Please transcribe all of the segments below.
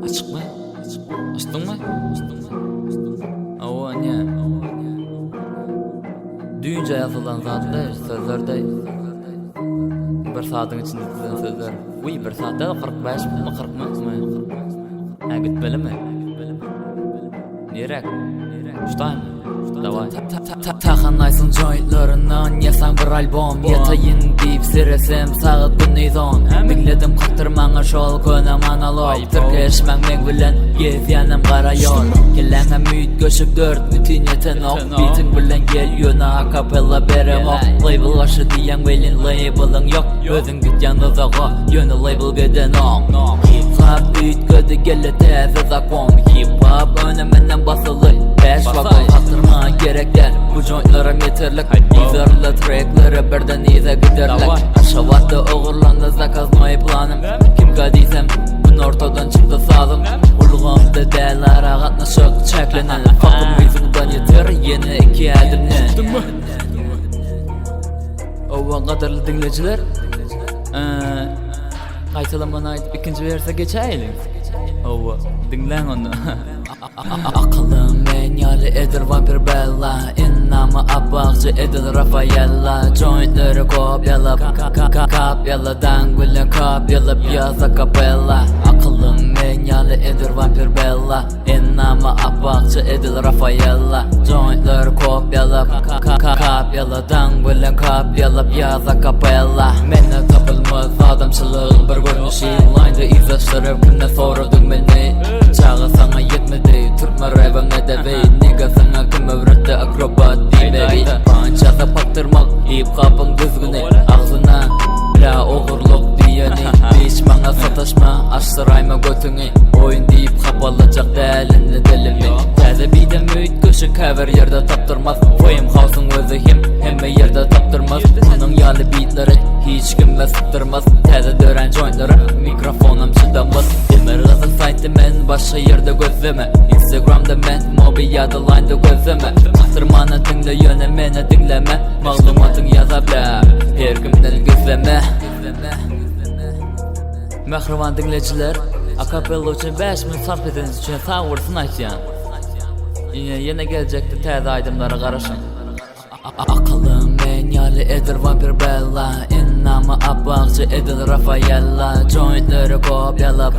Açık mı? Açtın mı? Ava ne? Düğünce yazılan zatlar, sözlerde bir saatin içinde düzen sözler. Uy, bir saatte de 45 mi 40 mı? Ha, gitmeli mi? Nirek? Ştay mı? Davay. Taxanaysın jointlarından yasan bir albom. Yatayın deyip siresem saat gün izon. Dinledim qaktırmağa şol könam analog. Türkeşmän meg bilen gezyanem qara yol. Kelläňe müýt göşüp dört bütün yeten ok. Bitin bilen gel ýöne akapella berem ok. Label aşy diýen welin labelyň ýok. Özüň gitýän uzaga ýöne label geden ok. Hip hop üýtgedi gelle täze zakon. Hip hop önemenden basyly. Beş vagon qaktırmağa gerekler. Bu jointlara meterlik. Bizarlı tracklere birden ize giderlik. Aşavatda oğurlandı zakazmayı planım. Kim kadiysem bun ortadan çıktı sazım. Ulğamda dəyələrə qatnaşıq çəklenen. Fakım müziğdən yeter yeni iki əlimden. Ovan qadarlı dinleyiciler, qaytalamana aytıp ikinci verse geçeyelim. Ova dinlen onu. Akılım menyali edir vampir bella. İnnamı abakçı edir Rafaella. Jointleri kopyalap kapyaladan gülen kopyalap yaza kapella. Akılım menyali edir vampir bella. İnnamı abakçı edir Rafaella. Jointleri kopyalap kapyaladan gülen kopyalap yaza kapella. Menne tapılmaz adamçılığın bir görünüşü. Line'da izleştirip günne sorudum beni. Çağı sana yetmedi. Türkmen rap'ın edebi. Nigga sana kim öğretti akrobat dimeyi. Pançada paktırmak hip hop'ın düzgünü. Ağzına la oğurluk diyeni. Hiç bana sataşma aştırayma götünü. Oyun deyip kapalacak dəlini dilimi. Təzə bide müyt köşük her yerde taptırmaz. Poem house'un özü hemme yerde taptırmaz. Bunun yalı beatleri hiç kimle sıktırmaz. Təzə dören jointları mikrofonum çıdamaz. Demir kızıl site'de men başka yerde gözleme. Instagram'da men mobi ya da line'da gözleme. Qaktırmanı dinle yöne meni dinleme. Maglumatın yazabla her kimden gözleme. Mehriban dinleyiciler, akapella için 5 minut sarf ediniz için sağ olsun aytyan. Yine gelecekti təzə aydımlara qarışın. Akılım menyali edir vampir bella. İnnamı abakçı edir Rafaella. Jointleri kopyalap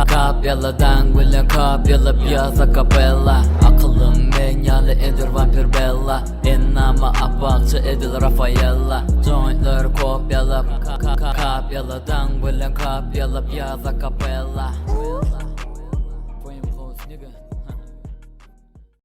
kapyaladan gülen kopyalap yaza kapella. Akılım menyali edir vampir bella. İnnamı abakçı edir Rafaella. Jointleri kopyalap kapyaladan gülen kopyalap yaza kapella.